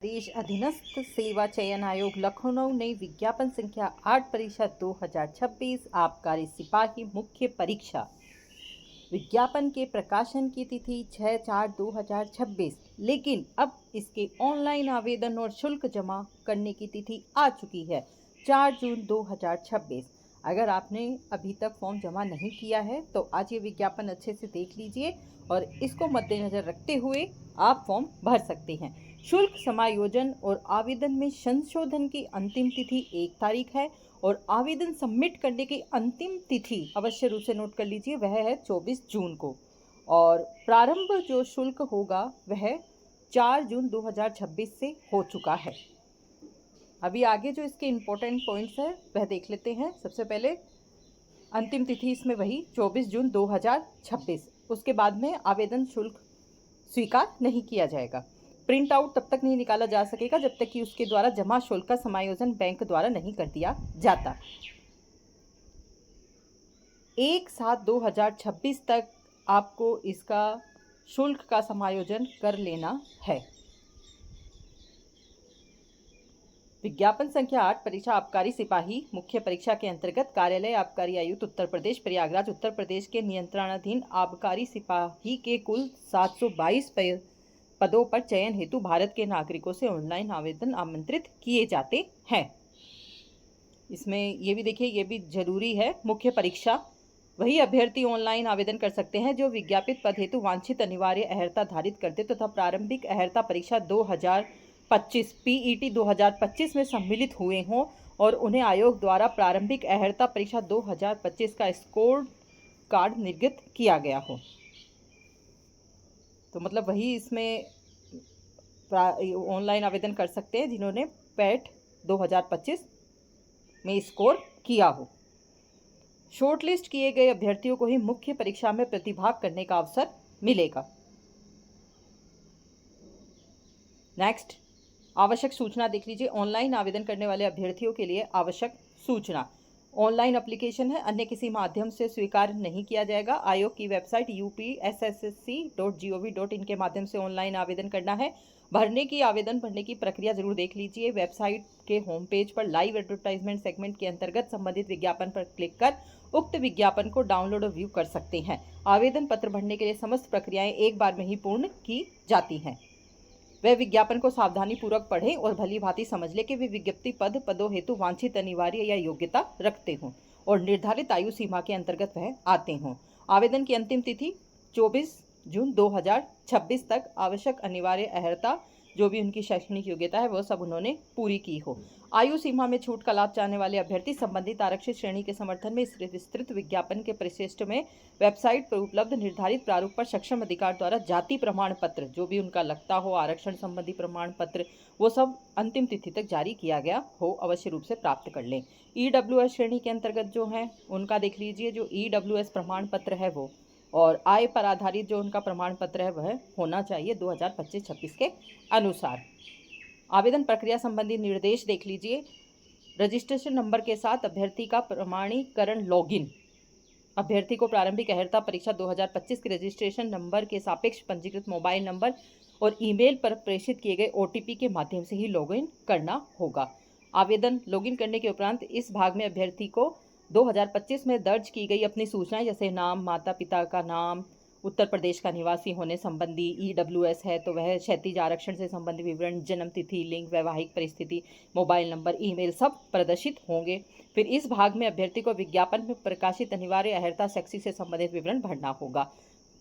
देश अधीनस्थ सेवा चयन आयोग लखनऊ ने विज्ञापन संख्या 8 परीक्षा 2026 आबकारी सिपाही मुख्य परीक्षा विज्ञापन के प्रकाशन की तिथि 6/4/2026, लेकिन अब इसके ऑनलाइन आवेदन और शुल्क जमा करने की तिथि आ चुकी है 4 जून 2026। अगर आपने अभी तक फॉर्म जमा नहीं किया है तो आज ये विज्ञापन अच्छे से देख लीजिए और इसको मद्देनजर रखते हुए आप फॉर्म भर सकते हैं। शुल्क समायोजन और आवेदन में संशोधन की अंतिम तिथि 1 तारीख है और आवेदन सबमिट करने की अंतिम तिथि अवश्य रूप से नोट कर लीजिए, वह है 24 जून को। और प्रारंभ जो शुल्क होगा वह 4 जून 2026 से हो चुका है। अभी आगे जो इसके इम्पोर्टेंट पॉइंट्स है वह देख लेते हैं। सबसे पहले अंतिम तिथि इसमें वही 24 जून 2026। उसके बाद में आवेदन शुल्क स्वीकार नहीं किया जाएगा। प्रिंट आउट तब तक नहीं निकाला जा सकेगा जब तक कि उसके द्वारा जमा शुल्क का समायोजन बैंक द्वारा नहीं कर दिया जाता। 1/7/2026 तक आपको इसका शुल्क का समायोजन कर लेना है। विज्ञापन संख्या 8 परीक्षा आबकारी सिपाही मुख्य परीक्षा के अंतर्गत कार्यालय आबकारी आयुक्त उत्तर प्रदेश प्रयागराज उत्तर प्रदेश के नियंत्रणाधीन आबकारी सिपाही के कुल 722 पदों पर चयन हेतु भारत के नागरिकों से ऑनलाइन आवेदन आमंत्रित किए जाते हैं। इसमें ये भी देखिए, ये भी जरूरी है। मुख्य परीक्षा वही अभ्यर्थी ऑनलाइन आवेदन कर सकते हैं जो विज्ञापित पद हेतु वांछित अनिवार्य अहर्ता धारित करते तथा प्रारंभिक अहर्ता परीक्षा 2025 पीईटी 2025 में सम्मिलित हुए हों और उन्हें आयोग द्वारा प्रारंभिक अहर्ता परीक्षा 2025 का स्कोर कार्ड निर्गत किया गया हो। तो मतलब वही इसमें ऑनलाइन आवेदन कर सकते हैं जिन्होंने पैट 2025 में स्कोर किया हो। शॉर्टलिस्ट किए गए अभ्यर्थियों को ही मुख्य परीक्षा में प्रतिभाग करने का अवसर मिलेगा। नेक्स्ट, आवश्यक सूचना देख लीजिए। ऑनलाइन आवेदन करने वाले अभ्यर्थियों के लिए आवश्यक सूचना। ऑनलाइन एप्लीकेशन है, अन्य किसी माध्यम से स्वीकार नहीं किया जाएगा। आयोग की वेबसाइट upssc.gov.in के माध्यम से ऑनलाइन आवेदन करना है। आवेदन भरने की प्रक्रिया जरूर देख लीजिए। वेबसाइट के होम पेज पर लाइव एडवर्टाइजमेंट सेगमेंट के अंतर्गत संबंधित विज्ञापन पर क्लिक कर उक्त विज्ञापन को डाउनलोड और व्यू कर सकते हैं। आवेदन पत्र भरने के लिए समस्त प्रक्रियाएं एक बार में ही पूर्ण की जाती हैं। वह विज्ञापन को सावधानी पूर्वक पढ़ें और भली भांति समझ ले कि वे विज्ञप्ति पदों हेतु वांछित अनिवार्य या योग्यता रखते हों और निर्धारित आयु सीमा के अंतर्गत वह आते हों। आवेदन की अंतिम तिथि 24 जून 2026 तक आवश्यक अनिवार्य अहर्ता जो भी उनकी शैक्षणिक योग्यता है वह सब उन्होंने पूरी की हो। आयु सीमा में छूट का लाभ चाहने वाले अभ्यर्थी संबंधित आरक्षित श्रेणी के समर्थन में इस विस्तृत विज्ञापन के परिशिष्ट में वेबसाइट पर उपलब्ध निर्धारित प्रारूप पर सक्षम अधिकार द्वारा जाति प्रमाण पत्र जो भी उनका लगता हो, आरक्षण संबंधी प्रमाण पत्र, वो सब अंतिम तिथि तक जारी किया गया हो अवश्य रूप से प्राप्त कर लें। ईडब्ल्यूएस श्रेणी के अंतर्गत जो है उनका देख लीजिए, जो ईडब्ल्यूएस प्रमाण पत्र है वो, और आय पर आधारित जो उनका प्रमाण पत्र है वह होना चाहिए 2025-26 के अनुसार। आवेदन प्रक्रिया संबंधी निर्देश देख लीजिए। रजिस्ट्रेशन नंबर के साथ अभ्यर्थी का प्रमाणीकरण लॉगिन। अभ्यर्थी को प्रारंभिक अहर्ता परीक्षा 2025 के रजिस्ट्रेशन नंबर के सापेक्ष पंजीकृत मोबाइल नंबर और ईमेल पर प्रेषित किए गए ओटीपी के माध्यम से ही लॉगिन करना होगा। आवेदन लॉगिन करने के उपरांत इस भाग में अभ्यर्थी को 2025 में दर्ज की गई अपनी सूचनाएं जैसे नाम, माता पिता का नाम, उत्तर प्रदेश का निवासी होने संबंधी, ईडब्ल्यूएस है तो वह क्षैतिज आरक्षण से संबंधित विवरण, जन्म तिथि, लिंग, वैवाहिक परिस्थिति, मोबाइल नंबर, ईमेल सब प्रदर्शित होंगे। फिर इस भाग में अभ्यर्थी को विज्ञापन में प्रकाशित अनिवार्य अहर्ता सेक्सी से संबंधित विवरण भरना होगा।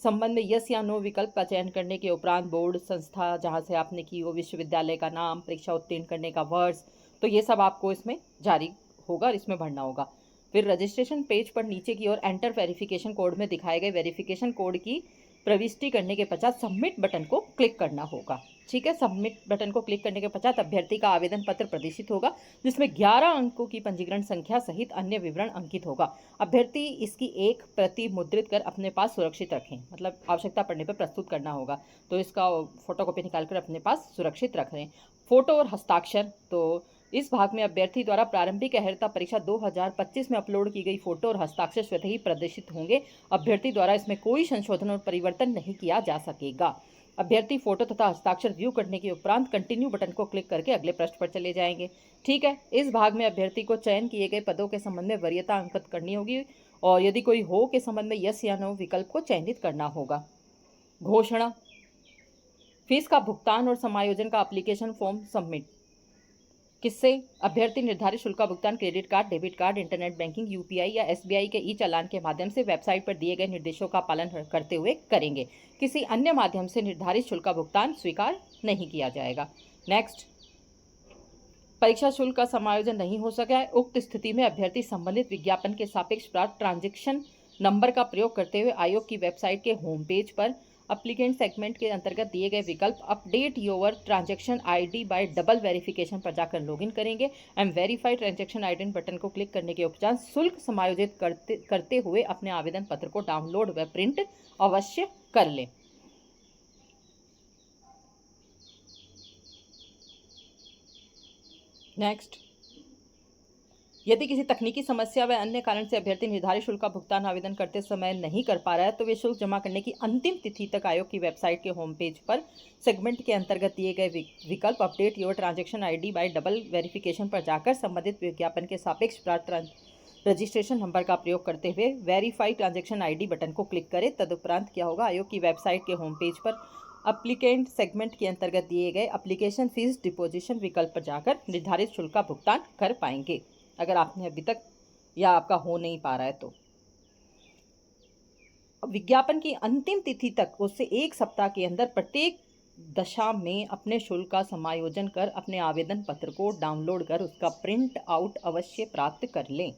संबंध में यस या नो विकल्प का चयन करने के उपरांत बोर्ड, संस्था जहाँ से आपने की वो, विश्वविद्यालय का नाम, परीक्षा उत्तीर्ण करने का वर्ष, तो ये सब आपको इसमें जारी होगा और इसमें भरना होगा। फिर रजिस्ट्रेशन पेज पर नीचे की ओर एंटर वेरिफिकेशन कोड में दिखाए गए वेरिफिकेशन कोड की प्रविष्टि करने के पश्चात सबमिट बटन को क्लिक करना होगा। ठीक है, सबमिट बटन को क्लिक करने के पश्चात अभ्यर्थी का आवेदन पत्र प्रदर्शित होगा जिसमें 11 अंकों की पंजीकरण संख्या सहित अन्य विवरण अंकित होगा। अभ्यर्थी इसकी एक प्रति मुद्रित कर अपने पास सुरक्षित रखें, मतलब आवश्यकता पड़ने पर प्रस्तुत करना होगा, तो इसका फोटोकॉपी निकालकर अपने पास सुरक्षित रख लें। फोटो और हस्ताक्षर, तो इस भाग में अभ्यर्थी द्वारा प्रारंभिक अहर्ता परीक्षा 2025 में अपलोड की गई फोटो और हस्ताक्षर स्वतः ही प्रदर्शित होंगे। अभ्यर्थी द्वारा इसमें कोई संशोधन और परिवर्तन नहीं किया जा सकेगा। अभ्यर्थी फोटो तथा हस्ताक्षर व्यू करने के उपरांत कंटिन्यू बटन को क्लिक करके अगले पृष्ठ पर चले जाएंगे। ठीक है, इस भाग में अभ्यर्थी को चयन किए गए पदों के संबंध में वरीयता अंकित करनी होगी और यदि कोई हो के संबंध में यस या नो विकल्प को चयनित करना होगा। घोषणा। फीस का भुगतान और समायोजन का एप्लीकेशन फॉर्म सबमिट। किससे? अभ्यर्थी निर्धारित शुल्क का भुगतान credit card, debit card, internet banking, UPI या एसबीआई के ई चालान के माध्यम से वेबसाइट पर दिए गए निर्देशों का पालन करते हुए करेंगे। किसी अन्य माध्यम से निर्धारित शुल्क का भुगतान स्वीकार नहीं किया जाएगा। नेक्स्ट, परीक्षा शुल्क का समायोजन नहीं हो सका है। उक्त स्थिति में अभ्यर्थी संबंधित विज्ञापन के सापेक्ष प्राप्त ट्रांजैक्शन नंबर का प्रयोग करते हुए आयोग की वेबसाइट के होम पेज पर एप्लीकेंट सेगमेंट के अंतर्गत दिए गए विकल्प update your transaction ID bye double verification पर जाकर लॉगिन करेंगे and verify transaction ID button को क्लिक करने के उपरांत शुल्क समायोजित करते हुए अपने आवेदन पत्र को डाउनलोड व प्रिंट अवश्य कर लें। नेक्स्ट, यदि किसी तकनीकी समस्या व अन्य कारण से अभ्यर्थी निर्धारित शुल्क का भुगतान आवेदन करते समय नहीं कर पा रहा है तो वे शुल्क जमा करने की अंतिम तिथि तक आयोग की वेबसाइट के होम पेज पर सेगमेंट के अंतर्गत दिए गए विकल्प update your transaction ID bye double verification पर जाकर संबंधित विज्ञापन के सापेक्ष प्राप्त रजिस्ट्रेशन नंबर का प्रयोग करते हुए वेरीफाई ट्रांजैक्शन आईडी बटन को क्लिक करें। तदुपरांत क्या होगा, आयोग की वेबसाइट के होम पेज पर एप्लीकेंट सेगमेंट के अंतर्गत दिए गए एप्लीकेशन फीस डिपोजिशन विकल्प पर जाकर निर्धारित शुल्क का भुगतान कर पाएंगे, अगर आपने अभी तक या आपका हो नहीं पा रहा है तो। विज्ञापन की अंतिम तिथि तक उससे एक सप्ताह के अंदर प्रत्येक दशा में अपने शुल्क का समायोजन कर अपने आवेदन पत्र को डाउनलोड कर उसका प्रिंट आउट अवश्य प्राप्त कर लें।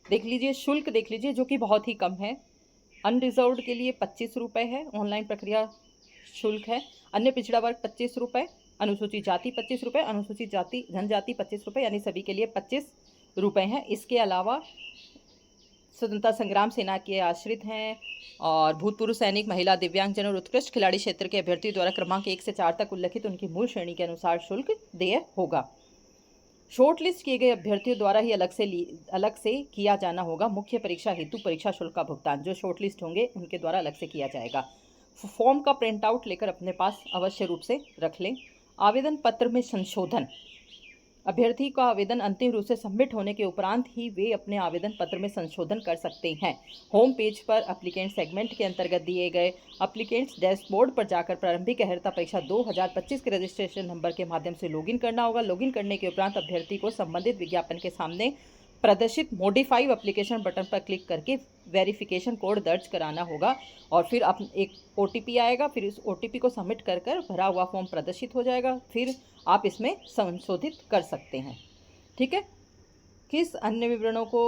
देख लीजिए, शुल्क देख लीजिए जो कि बहुत ही कम है। अनरिजर्व्ड के लिए 25 रुपये है, ऑनलाइन प्रक्रिया शुल्क है। अन्य पिछड़ा वर्ग 25 रुपये, अनुसूचित जाति 25 रुपये, अनुसूचित जाति जनजाति 25 रुपये, यानी सभी के लिए 25 रुपये हैं। इसके अलावा स्वतंत्रता संग्राम सेना के आश्रित हैं और भूतपूर्व सैनिक, महिला, दिव्यांगजन और उत्कृष्ट खिलाड़ी क्षेत्र के अभ्यर्थियों द्वारा क्रमांक 1 से 4 तक उल्लिखित उनकी मूल श्रेणी के अनुसार शुल्क देय होगा। शॉर्टलिस्ट किए गए अभ्यर्थियों द्वारा ही अलग से किया जाना होगा मुख्य परीक्षा हेतु परीक्षा शुल्क का भुगतान। जो शॉर्टलिस्ट होंगे उनके द्वारा अलग से किया जाएगा। फॉर्म का प्रिंट आउट लेकर अपने पास अवश्य रूप से रख लें। आवेदन पत्र में संशोधन। अभ्यर्थी का आवेदन अंतिम रूप से सबमिट होने के उपरांत ही वे अपने आवेदन पत्र में संशोधन कर सकते हैं। होम पेज पर एप्लीकेंट सेगमेंट के अंतर्गत दिए गए एप्लीकेंट्स डैशबोर्ड पर जाकर प्रारंभिक अहर्ता परीक्षा 2025 के रजिस्ट्रेशन नंबर के माध्यम से लॉगिन करना होगा। लॉगिन करने के उपरांत अभ्यर्थी को संबंधित विज्ञापन के सामने प्रदर्शित मॉडिफाई एप्लीकेशन बटन पर क्लिक करके वेरिफिकेशन कोड दर्ज कराना होगा और फिर एक OTP आएगा। फिर इस OTP को सबमिट कर भरा हुआ फॉर्म प्रदर्शित हो जाएगा। फिर आप इसमें संशोधित कर सकते हैं। ठीक है, किस अन्य विवरणों को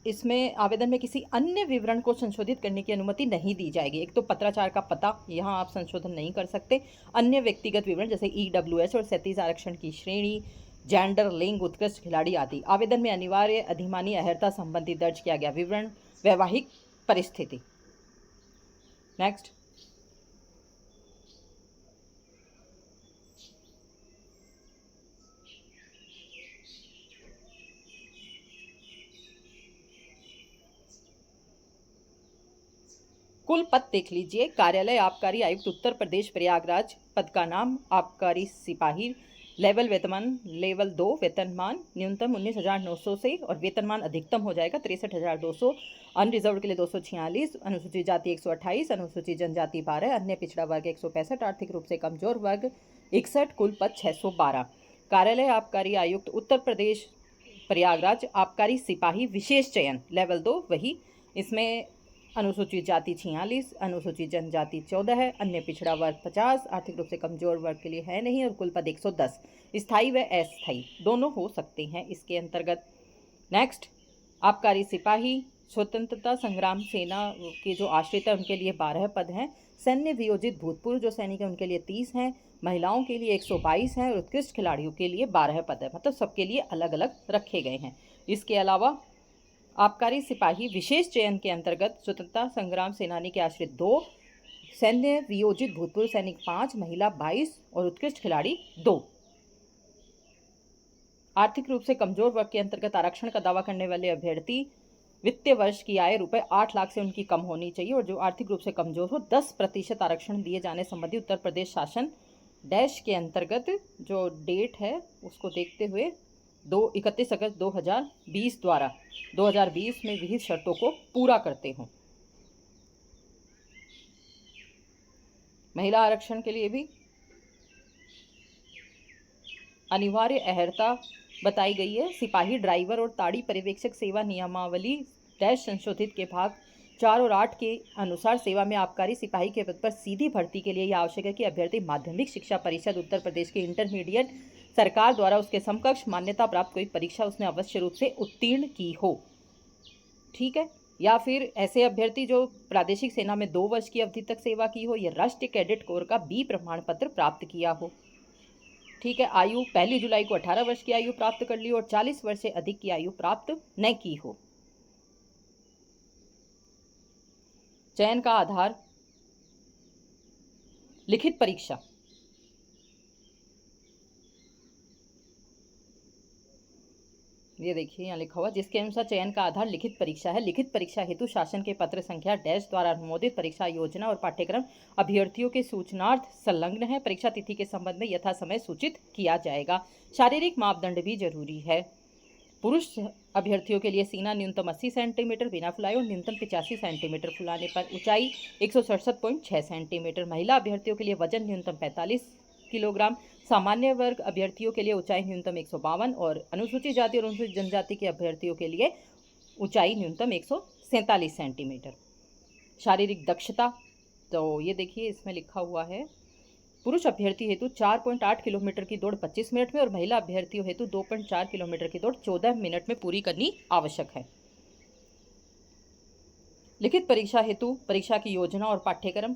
इसमें आवेदन में किसी अन्य विवरण को संशोधित करने की अनुमति नहीं दी जाएगी। एक तो पत्राचार का पता, यहाँ आप संशोधन नहीं कर सकते। अन्य व्यक्तिगत विवरण जैसे EWS और 37 आरक्षण की श्रेणी, जेंडर, लिंग, उत्कृष्ट खिलाड़ी आदि। आवेदन में अनिवार्य अधिमानी अहर्ता संबंधी दर्ज किया गया विवरण, वैवाहिक परिस्थिति। नेक्स्ट, कुल पद देख लीजिए। कार्यालय आबकारी आयुक्त उत्तर प्रदेश प्रयागराज। पद का नाम आबकारी सिपाही। लेवल वेतनमान लेवल 2। वेतनमान न्यूनतम 19,900 से और वेतनमान अधिकतम हो जाएगा 63,200। अनरिजर्व के लिए 246, अनुसूचित जाति 128, अनुसूचित जनजाति 12, अन्य पिछड़ा वर्ग 165, आर्थिक रूप से कमजोर वर्ग 61। कुल पद 612। कार्यालय आबकारी आयुक्त उत्तर प्रदेश प्रयागराज। आबकारी सिपाही विशेष चयन लेवल 2 वही। इसमें अनुसूचित जाति 46, अनुसूचित जनजाति 14 है, अन्य पिछड़ा वर्ग 50, आर्थिक रूप से कमजोर वर्ग के लिए है नहीं और कुल पद 110। स्थायी व अस्थायी दोनों हो सकते हैं इसके अंतर्गत। नेक्स्ट, आबकारी सिपाही स्वतंत्रता संग्राम सेना के जो आश्रित है उनके लिए 12 पद हैं। सैन्य वियोजित भूतपूर्व जो सैनिक हैं उनके लिए 30 हैं। महिलाओं के लिए 122 हैं और उत्कृष्ट खिलाड़ियों के लिए 12 पद है। मतलब सबके लिए अलग अलग रखे गए हैं। इसके अलावा आबकारी सिपाही विशेष चयन के अंतर्गत स्वतंत्रता संग्राम सेनानी के आश्रित 2, सैन्य वियोजित भूतपूर्व सैनिक 5, महिला 22 और उत्कृष्ट खिलाड़ी 2। आर्थिक रूप से कमजोर वर्ग के अंतर्गत आरक्षण का दावा करने वाले अभ्यर्थी वित्तीय वर्ष की आय रुपए 8 लाख से उनकी कम होनी चाहिए और जो आर्थिक रूप से कमजोर हो 10% आरक्षण दिए जाने संबंधी उत्तर प्रदेश शासन डैश के अंतर्गत जो डेट है उसको देखते हुए 31 अगस्त 2020 द्वारा 2020 में विहित शर्तों को पूरा करते हों। महिला आरक्षण के लिए भी अनिवार्य अर्हता बताई गई है। सिपाही, ड्राइवर और ताड़ी पर्यवेक्षक सेवा नियमावली डैश संशोधित के भाग 4 और 8 के अनुसार सेवा में आबकारी सिपाही के पद पर सीधी भर्ती के लिए यह आवश्यक है कि अभ्यर्थी माध्यमिक शिक्षा परिषद उत्तर प्रदेश के इंटरमीडिएट सरकार द्वारा उसके समकक्ष मान्यता प्राप्त कोई परीक्षा उसने अवश्य रूप से उत्तीर्ण की हो। ठीक है। या फिर ऐसे अभ्यर्थी जो प्रादेशिक सेना में 2 वर्ष की अवधि तक सेवा की हो या राष्ट्रीय कैडेट कोर का बी प्रमाण पत्र प्राप्त किया हो। ठीक है। आयु 1 जुलाई को 18 वर्ष की आयु प्राप्त कर ली और 40 वर्ष से अधिक की आयु प्राप्त न की हो। चयन का आधार लिखित परीक्षा। ये देखिए यहाँ लिखा हुआ, जिसके अनुसार चयन का आधार लिखित परीक्षा है। लिखित परीक्षा हेतु शासन के पत्र संख्या डैश द्वारा अनुमोदित परीक्षा योजना और पाठ्यक्रम अभ्यर्थियों के सूचनार्थ संलग्न है। परीक्षा तिथि के संबंध में यथा समय सूचित किया जाएगा। शारीरिक मापदंड भी जरूरी है। पुरुष अभ्यर्थियों के लिए सीना न्यूनतम 80 सेंटीमीटर बिना फुलाए और न्यूनतम 85 सेंटीमीटर फुलाने पर, ऊंचाई 167.6 सेंटीमीटर। महिला अभ्यर्थियों के लिए वजन न्यूनतम 45 किलोग्राम। सामान्य वर्ग अभ्यर्थियों के लिए ऊंचाई न्यूनतम 152 और अनुसूचित जाति और अनुसूचित जनजाति के अभ्यर्थियों के लिए ऊंचाई न्यूनतम 147 सेंटीमीटर। शारीरिक दक्षता, तो ये देखिए इसमें लिखा हुआ है, पुरुष अभ्यर्थी हेतु 4.8 किलोमीटर की दौड़ 25 मिनट में और महिला अभ्यर्थियों हेतु 2.4 किलोमीटर की दौड़ 14 मिनट में पूरी करनी आवश्यक है। लिखित परीक्षा हेतु परीक्षा की योजना और पाठ्यक्रम।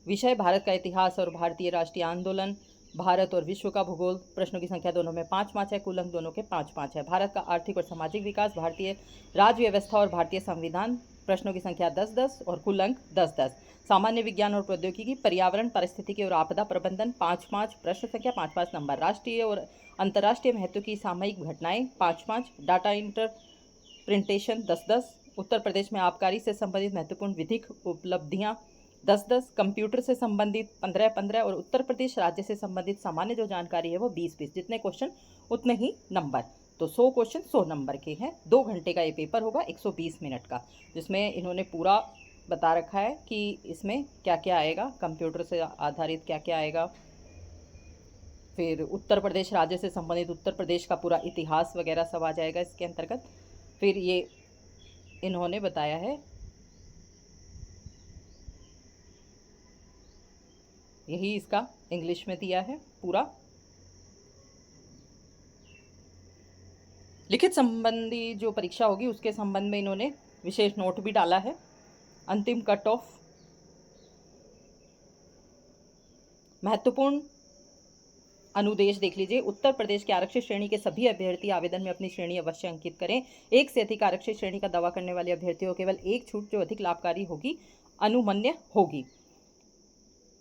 विषय भारत का इतिहास और भारतीय राष्ट्रीय आंदोलन, भारत और विश्व का भूगोल। प्रश्नों की संख्या दोनों में 5-5 है, कुल अंक दोनों के 5-5 है। भारत का आर्थिक और सामाजिक विकास, भारतीय राज्य व्यवस्था और भारतीय संविधान। प्रश्नों की संख्या 10-10 और कुल अंक 10-10। सामान्य विज्ञान और प्रौद्योगिकी, पर्यावरण, पारिस्थितिकी और आपदा प्रबंधन 5-5, प्रश्न संख्या 5-5 नंबर। राष्ट्रीय और अंतर्राष्ट्रीय महत्व की सामयिक घटनाएं 5-5। Data interpretation 10-10। उत्तर प्रदेश में आबकारी से संबंधित महत्वपूर्ण विधिक उपलब्धियां 10-10। कंप्यूटर से संबंधित 15-15 और उत्तर प्रदेश राज्य से संबंधित सामान्य जो जानकारी है वो 20-20। जितने क्वेश्चन उतने ही नंबर, तो 100 क्वेश्चन 100 नंबर के हैं। 2 घंटे का ये पेपर होगा, 120 मिनट का, जिसमें इन्होंने पूरा बता रखा है कि इसमें क्या क्या आएगा, कंप्यूटर से आधारित क्या क्या आएगा, फिर उत्तर प्रदेश राज्य से संबंधित उत्तर प्रदेश का पूरा इतिहास वगैरह सब आ जाएगा इसके अंतर्गत। फिर ये इन्होंने बताया है, यही इसका इंग्लिश में दिया है पूरा। लिखित संबंधी जो परीक्षा होगी उसके संबंध में इन्होंने विशेष नोट भी डाला है। अंतिम कट ऑफ, महत्वपूर्ण अनुदेश देख लीजिए। उत्तर प्रदेश के आरक्षित श्रेणी के सभी अभ्यर्थी आवेदन में अपनी श्रेणी अवश्य अंकित करें। एक से अधिक आरक्षित श्रेणी का दावा करने वाले अभ्यर्थियों को केवल एक छूट जो अधिक लाभकारी होगी अनुमन्य होगी।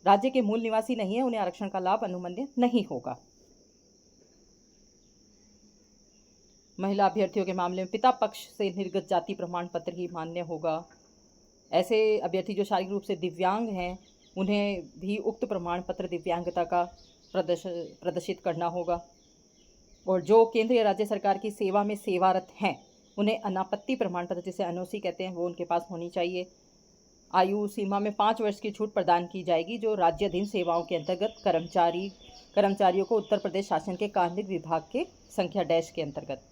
राज्य के मूल निवासी नहीं है उन्हें आरक्षण का लाभ अनुमन्य नहीं होगा। महिला अभ्यर्थियों के मामले में पिता पक्ष से निर्गत जाति प्रमाण पत्र ही मान्य होगा। ऐसे अभ्यर्थी जो शारीरिक रूप से दिव्यांग हैं उन्हें भी उक्त प्रमाण पत्र दिव्यांगता का प्रदर्शित करना होगा। और जो केंद्र या राज्य सरकार की सेवा में सेवारत हैं उन्हें अनापत्ति प्रमाण पत्र, जिसे एनओसी कहते हैं, वो उनके पास होनी चाहिए। आयु सीमा में 5 वर्ष की छूट प्रदान की जाएगी जो राज्याधीन सेवाओं के अंतर्गत कर्मचारियों को उत्तर प्रदेश शासन के कार्मिक विभाग के संख्या डैश के अंतर्गत।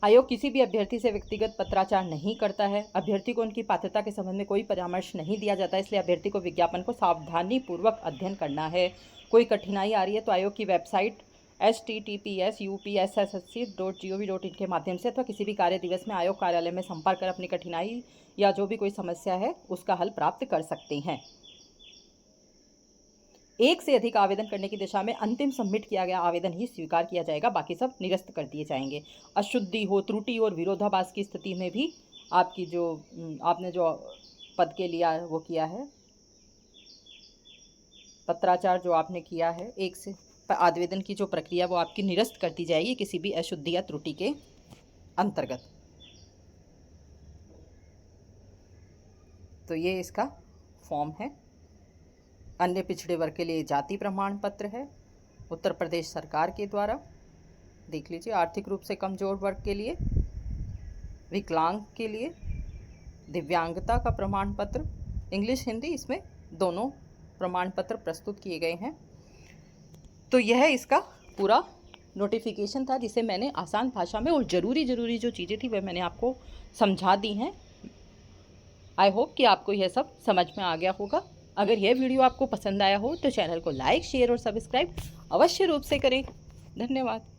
आयोग किसी भी अभ्यर्थी से व्यक्तिगत पत्राचार नहीं करता है। अभ्यर्थी को उनकी पात्रता के संबंध में कोई परामर्श नहीं दिया जाता, इसलिए अभ्यर्थी को विज्ञापन को सावधानीपूर्वक अध्ययन करना है। कोई कठिनाई आ रही है तो आयोग की वेबसाइट https://upssc.gov.in के माध्यम से अथवा किसी भी कार्य दिवस में आयोग कार्यालय में संपर्क कर अपनी कठिनाई या जो भी कोई समस्या है उसका हल प्राप्त कर सकते हैं। एक से अधिक आवेदन करने की दिशा में अंतिम सबमिट किया गया आवेदन ही स्वीकार किया जाएगा, बाकी सब निरस्त कर दिए जाएंगे। अशुद्धि हो, त्रुटि और विरोधाभास की स्थिति में भी आपकी जो आपने जो पद के लिए वो किया है, पत्राचार जो आपने किया है, एक से आवेदन की जो प्रक्रिया वो आपकी निरस्त कर दी जाएगी किसी भी अशुद्धि या त्रुटि के अंतर्गत। तो ये इसका फॉर्म है। अन्य पिछड़े वर्ग के लिए जाति प्रमाण पत्र है उत्तर प्रदेश सरकार के द्वारा, देख लीजिए। आर्थिक रूप से कमजोर वर्ग के लिए, विकलांग के लिए, दिव्यांगता का प्रमाण पत्र, इंग्लिश हिंदी इसमें दोनों प्रमाण पत्र प्रस्तुत किए गए हैं। तो यह इसका पूरा नोटिफिकेशन था जिसे मैंने आसान भाषा में और ज़रूरी जो चीज़ें थी वह मैंने आपको समझा दी हैं। आई होप कि आपको यह सब समझ में आ गया होगा। अगर यह वीडियो आपको पसंद आया हो तो चैनल को लाइक, शेयर और सब्सक्राइब अवश्य रूप से करें। धन्यवाद।